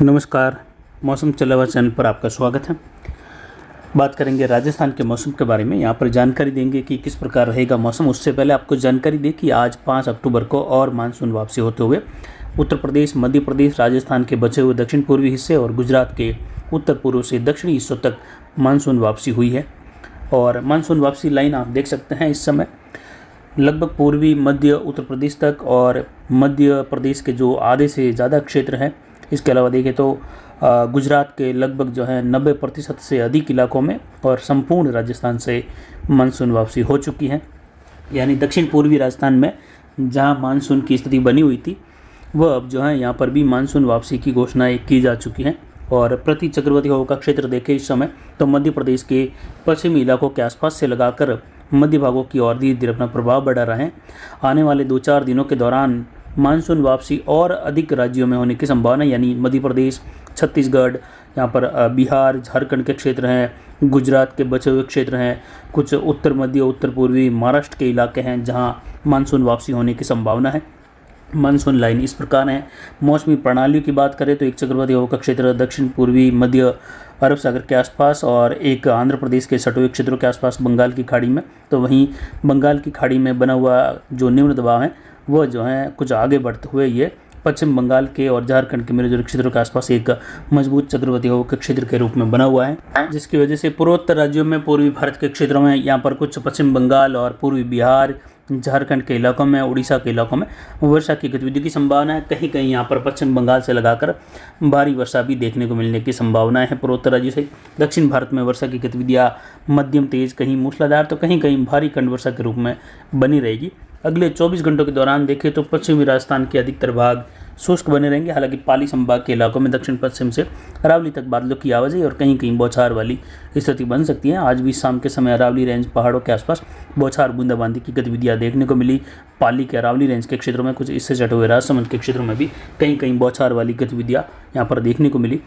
नमस्कार। मौसम चला हुआ चैनल पर आपका स्वागत है। बात करेंगे राजस्थान के मौसम के बारे में। यहाँ पर जानकारी देंगे कि किस प्रकार रहेगा मौसम। उससे पहले आपको जानकारी दें कि आज 5 अक्टूबर को और मानसून वापसी होते हुए उत्तर प्रदेश, मध्य प्रदेश, राजस्थान के बचे हुए दक्षिण पूर्वी हिस्से और गुजरात के उत्तर पूर्व से दक्षिणी हिस्सों तक मानसून वापसी हुई है। और मानसून वापसी लाइन आप देख सकते हैं इस समय लगभग पूर्वी मध्य उत्तर प्रदेश तक और मध्य प्रदेश के जो आधे से ज़्यादा क्षेत्र हैं। इसके अलावा देखें तो गुजरात के लगभग जो है 90% से अधिक इलाकों में और संपूर्ण राजस्थान से मानसून वापसी हो चुकी है। यानी दक्षिण पूर्वी राजस्थान में जहां मानसून की स्थिति बनी हुई थी वह अब जो है यहाँ पर भी मानसून वापसी की घोषणाएं की जा चुकी हैं। और प्रति चक्रवाती हवा का क्षेत्र देखें इस समय तो मध्य प्रदेश के पश्चिमी इलाकों के आसपास से लगाकर मध्य भागों की ओर धीरे धीरे अपना प्रभाव बढ़ा रहे हैं। आने वाले 2-4 दिनों के दौरान मानसून वापसी और अधिक राज्यों में होने की संभावना, यानी मध्य प्रदेश, छत्तीसगढ़, यहाँ पर बिहार, झारखंड के क्षेत्र हैं, गुजरात के बचे हुए क्षेत्र हैं, कुछ उत्तर मध्य उत्तर पूर्वी महाराष्ट्र के इलाके हैं जहाँ मानसून वापसी होने की संभावना है। मानसून लाइन इस प्रकार है। मौसमी प्रणालियों की बात करें तो एक चक्रवाती हवा का क्षेत्र दक्षिण पूर्वी मध्य अरब सागर के आसपास और एक आंध्र प्रदेश के सटे हुए क्षेत्रों के आसपास बंगाल की खाड़ी में, तो वहीं बंगाल की खाड़ी में बना हुआ जो निम्न दबाव है वह जो है कुछ आगे बढ़ते हुए ये पश्चिम बंगाल के और झारखंड के मेरे क्षेत्रों के आसपास एक मजबूत चक्रवाती हवा के क्षेत्र के रूप में बना हुआ है, जिसकी वजह से पूर्वोत्तर राज्यों में पूर्वी भारत के क्षेत्रों में यहाँ पर कुछ पश्चिम बंगाल और पूर्वी बिहार, झारखंड के इलाकों में, उड़ीसा के इलाकों में वर्षा की गतिविधि की संभावना है। कहीं कहीं यहाँ पर पश्चिम बंगाल से लगाकर भारी वर्षा भी देखने को मिलने की संभावना है। पूर्वोत्तर राज्यों से दक्षिण भारत में वर्षा की गतिविधियाँ मध्यम तेज, कहीं मूसलाधार तो कहीं कहीं भारी खंड वर्षा के रूप में बनी रहेगी। अगले 24 घंटों के दौरान देखें तो पश्चिमी राजस्थान के अधिकतर भाग शुष्क बने रहेंगे। हालांकि पाली संभाग के इलाकों में दक्षिण पश्चिम से अरावली तक बादलों की आवाजाही और कहीं कहीं बौछार वाली स्थिति बन सकती है। आज भी शाम के समय अरावली रेंज पहाड़ों के आसपास बौछार बूंदाबांदी की गतिविधियां देखने को मिली। पाली के अरावली रेंज के क्षेत्रों में, कुछ इससे सटे हुए राजसमंद के क्षेत्रों में भी कहीं कहीं बौछार वाली गतिविधियां यहाँ पर देखने को मिली।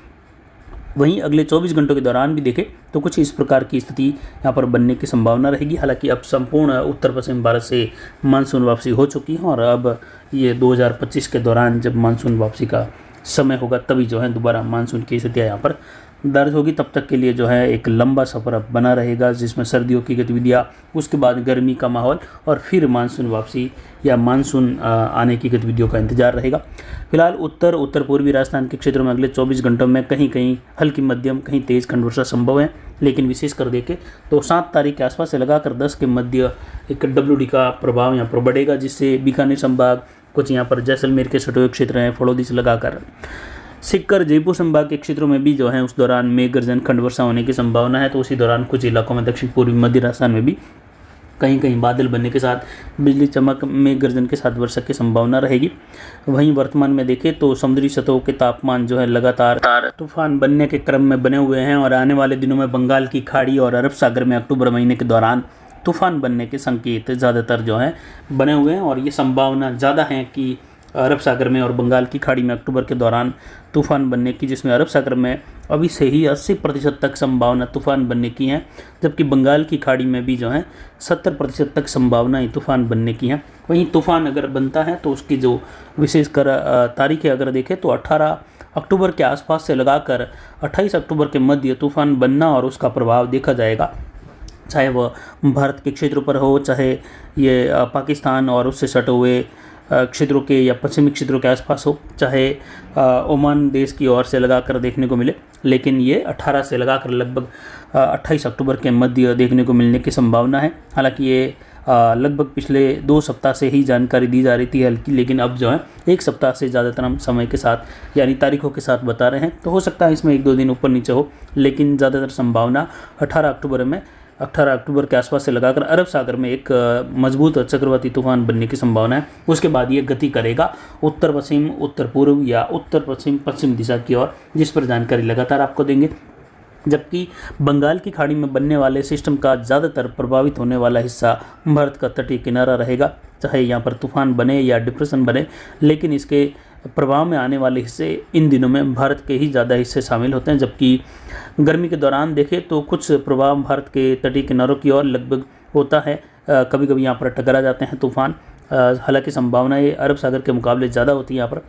वहीं अगले 24 घंटों के दौरान भी देखें तो कुछ इस प्रकार की स्थिति यहाँ पर बनने की संभावना रहेगी। हालांकि अब संपूर्ण उत्तर पश्चिम भारत से मानसून वापसी हो चुकी है और अब ये 2025 के दौरान जब मानसून वापसी का समय होगा तभी जो है दोबारा मानसून की स्थितियाँ यहाँ पर दर्ज होगी। तब तक के लिए जो है एक लंबा सफ़र अब बना रहेगा, जिसमें सर्दियों की गतिविधियाँ, उसके बाद गर्मी का माहौल और फिर मानसून वापसी या मानसून आने की गतिविधियों का इंतजार रहेगा। फिलहाल उत्तर पूर्वी राजस्थान के क्षेत्रों में अगले 24 घंटों में कहीं कहीं हल्की मध्यम, कहीं तेज़ खंड वर्षा संभव है। लेकिन विशेष कर देखें तो 7 तारीख के आसपास से लगाकर 10 के मध्य एक WD का प्रभाव यहाँ पर बढ़ेगा, जिससे बीकानेर संभाग, कुछ यहाँ पर जैसलमेर के सटे हुए क्षेत्र हैं, फड़ौदी से लगाकर सीकर, जयपुर संभाग के क्षेत्रों में भी जो है उस दौरान मेघ गर्जन खंड वर्षा होने की संभावना है। तो उसी दौरान कुछ इलाकों में दक्षिण पूर्वी मध्य राजस्थान में भी कहीं कहीं बादल बनने के साथ बिजली चमक, मेघ गर्जन के साथ वर्षा की संभावना रहेगी। वहीं वर्तमान में देखें तो समुद्री सतहों के तापमान जो है लगातार तूफान बनने के क्रम में बने हुए हैं और आने वाले दिनों में बंगाल की खाड़ी और अरब सागर में अक्टूबर महीने के दौरान तूफान बनने के संकेत ज़्यादातर जो है बने हुए हैं। और ये संभावना ज़्यादा है कि अरब सागर में और बंगाल की खाड़ी में अक्टूबर के दौरान तूफान बनने की, जिसमें अरब सागर में अभी से ही 80% तक संभावना तूफान बनने की है, जबकि बंगाल की खाड़ी में भी जो है 70% तक संभावनाएं तूफान बनने की हैं। वहीं तूफान अगर बनता है तो उसकी जो विशेषकर तारीखें अगर देखें तो 18 अक्टूबर के आसपास से लगाकर 28 अक्टूबर के मध्य तूफान बनना और उसका प्रभाव देखा जाएगा, चाहे वह भारत के क्षेत्रों पर हो, चाहे ये पाकिस्तान और उससे सटे हुए क्षेत्रों के या पश्चिमी क्षेत्रों के आसपास हो, चाहे ओमान देश की ओर से लगाकर देखने को मिले। लेकिन ये 18 से लगाकर लगभग 28 अक्टूबर के मध्य देखने को मिलने की संभावना है। हालांकि ये लगभग पिछले 2 सप्ताह से ही जानकारी दी जा रही थी हल्की, लेकिन अब जो है 1 सप्ताह से ज़्यादातर हम समय के साथ यानी तारीखों के साथ बता रहे हैं। तो हो सकता है इसमें 1-2 दिन ऊपर नीचे हो, लेकिन ज़्यादातर संभावना 18 अक्टूबर के आसपास से लगाकर अरब सागर में एक मजबूत चक्रवाती तूफान बनने की संभावना है। उसके बाद ये गति करेगा उत्तर पश्चिम, उत्तर पूर्व या उत्तर पश्चिम पश्चिम दिशा की ओर, जिस पर जानकारी लगातार आपको देंगे। जबकि बंगाल की खाड़ी में बनने वाले सिस्टम का ज़्यादातर प्रभावित होने वाला हिस्सा भारत का तटीय किनारा रहेगा, चाहे यहाँ पर तूफान बने या डिप्रेशन बने, लेकिन इसके प्रभाव में आने वाले हिस्से इन दिनों में भारत के ही ज़्यादा हिस्से शामिल होते हैं। जबकि गर्मी के दौरान देखें तो कुछ प्रभाव भारत के तटीय किनारों की ओर लगभग होता है, कभी कभी यहाँ पर टकरा जाते हैं तूफान, हालांकि संभावनाएं अरब सागर के मुकाबले ज़्यादा होती हैं यहाँ पर,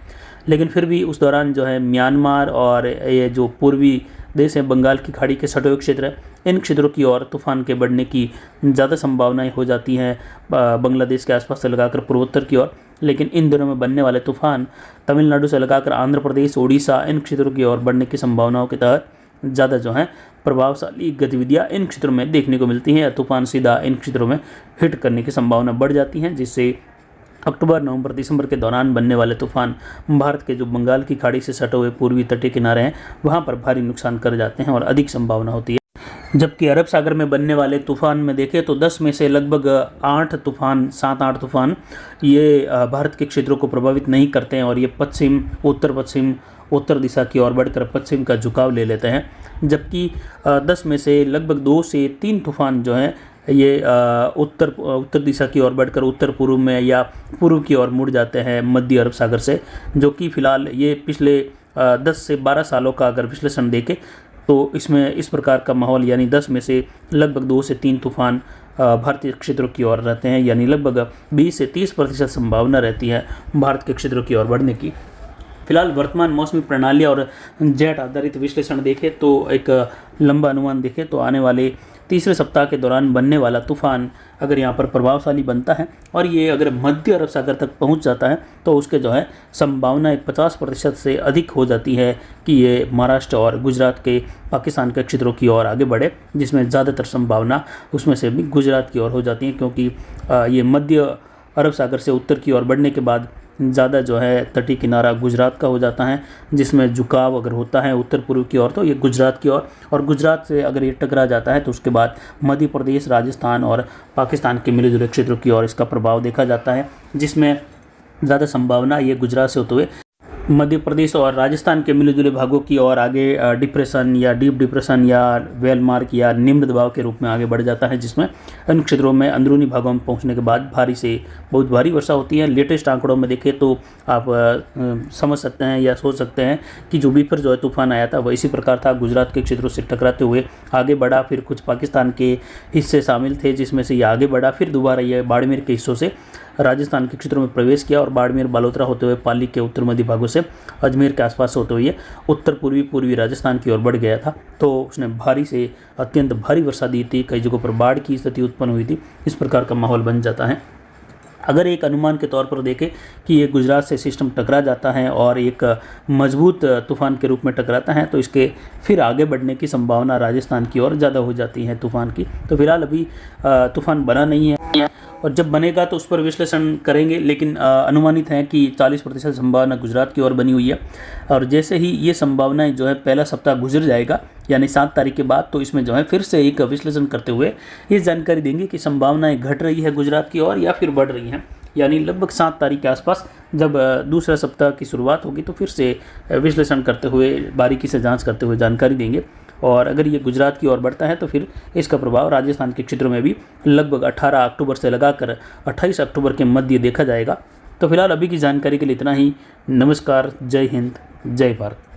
लेकिन फिर भी उस दौरान जो है म्यांमार और ये जो पूर्वी देश हैं, बंगाल की खाड़ी के सटे हुए क्षेत्र है, इन क्षेत्रों की ओर तूफान के बढ़ने की ज़्यादा संभावनाएं हो जाती हैं बांग्लादेश के आसपास से लगाकर पूर्वोत्तर की ओर। लेकिन इन दिनों में बनने वाले तूफान तमिलनाडु से लगाकर आंध्र प्रदेश, उड़ीसा, इन क्षेत्रों की ओर बढ़ने की संभावनाओं के तहत ज़्यादा जो है प्रभावशाली गतिविधियां इन क्षेत्रों में देखने को मिलती हैं, या तूफान सीधा इन क्षेत्रों में हिट करने की संभावना बढ़ जाती है, जिससे अक्टूबर, नवंबर, दिसंबर के दौरान बनने वाले तूफान भारत के जो बंगाल की खाड़ी से सटे हुए पूर्वी तटीय किनारे हैं वहाँ पर भारी नुकसान कर जाते हैं और अधिक संभावना होती है। जबकि अरब सागर में बनने वाले तूफान में देखें तो 10 में से लगभग 7-8 तूफान ये भारत के क्षेत्रों को प्रभावित नहीं करते हैं, और ये पश्चिम, उत्तर दिशा की ओर बढ़कर पश्चिम का झुकाव ले लेते हैं। जबकि 10 में से लगभग 2 से 3 तूफान जो हैं ये उत्तर दिशा की ओर बढ़कर उत्तर पूर्व में या पूर्व की ओर मुड़ जाते हैं मध्य अरब सागर से, जो कि फिलहाल ये पिछले 10 से 12 सालों का अगर विश्लेषण देखें तो इसमें इस प्रकार का माहौल, यानी 10 में से लगभग 2 से 3 तूफान भारतीय क्षेत्रों की ओर रहते हैं, यानी लगभग 20 से 30% संभावना रहती है भारत के क्षेत्रों की ओर बढ़ने की। फिलहाल वर्तमान मौसमी प्रणाली और जेट आधारित विश्लेषण देखें तो एक लंबा अनुमान देखें तो आने वाले तीसरे सप्ताह के दौरान बनने वाला तूफान अगर यहाँ पर प्रभावशाली बनता है और ये अगर मध्य अरब सागर तक पहुँच जाता है तो उसके जो है संभावना 50% से अधिक हो जाती है कि ये महाराष्ट्र और गुजरात के पाकिस्तान के क्षेत्रों की ओर आगे बढ़े, जिसमें ज़्यादातर संभावना उसमें से भी गुजरात की ओर हो जाती है, क्योंकि ये मध्य अरब सागर से उत्तर की ओर बढ़ने के बाद ज़्यादा जो है तटीय किनारा गुजरात का हो जाता है, जिसमें झुकाव अगर होता है उत्तर पूर्व की ओर तो ये गुजरात की ओर, और गुजरात से अगर ये टकरा जाता है तो उसके बाद मध्य प्रदेश, राजस्थान और पाकिस्तान के मिले जुले क्षेत्रों की ओर इसका प्रभाव देखा जाता है, जिसमें ज़्यादा संभावना ये गुजरात से होते हुए मध्य प्रदेश और राजस्थान के मिले जुले भागों की ओर आगे डिप्रेशन या डीप डिप्रेशन या वेल मार्क या निम्न दबाव के रूप में आगे बढ़ जाता है, जिसमें इन क्षेत्रों में अंदरूनी भागों में पहुंचने के बाद भारी से बहुत भारी वर्षा होती है। लेटेस्ट आंकड़ों में देखें तो आप समझ सकते हैं या सोच सकते हैं कि जो भी फिर जो है तूफान आया था वह इसी प्रकार था, गुजरात के क्षेत्रों से टकराते हुए आगे बढ़ा, फिर कुछ पाकिस्तान के हिस्से शामिल थे जिसमें से ये आगे बढ़ा, फिर दोबारा ये बाड़मेर के हिस्सों से राजस्थान के क्षेत्रों में प्रवेश किया और बाड़मेर, बालोतरा होते हुए पाली के उत्तर मध्य भागों से अजमेर के आसपास होते हुए उत्तर पूर्वी राजस्थान की ओर बढ़ गया था। तो उसने भारी से अत्यंत भारी वर्षा दी थी, कई जगहों पर बाढ़ की स्थिति उत्पन्न हुई थी। इस प्रकार का माहौल बन जाता है। अगर एक अनुमान के तौर पर देखें कि ये गुजरात से सिस्टम टकरा जाता है और एक मजबूत तूफान के रूप में टकराता है तो इसके फिर आगे बढ़ने की संभावना राजस्थान की ओर ज़्यादा हो जाती है तूफान की। तो फिलहाल अभी तूफान बना नहीं है और जब बनेगा तो उस पर विश्लेषण करेंगे, लेकिन अनुमानित है कि 40% संभावना गुजरात की ओर बनी हुई है। और जैसे ही ये संभावनाएं जो है पहला सप्ताह गुजर जाएगा यानी 7 तारीख के बाद, तो इसमें जो है फिर से एक विश्लेषण करते हुए ये जानकारी देंगे कि संभावनाएं घट रही है गुजरात की ओर या फिर बढ़ रही हैं। यानी लगभग 7 तारीख के आसपास जब दूसरा सप्ताह की शुरुआत होगी तो फिर से विश्लेषण करते हुए, बारीकी से जांच करते हुए जानकारी देंगे। और अगर ये गुजरात की ओर बढ़ता है तो फिर इसका प्रभाव राजस्थान के क्षेत्रों में भी लगभग 18 अक्टूबर से लगाकर 28 अक्टूबर के मध्य देखा जाएगा। तो फिलहाल अभी की जानकारी के लिए इतना ही। नमस्कार, जय हिंद, जय भारत।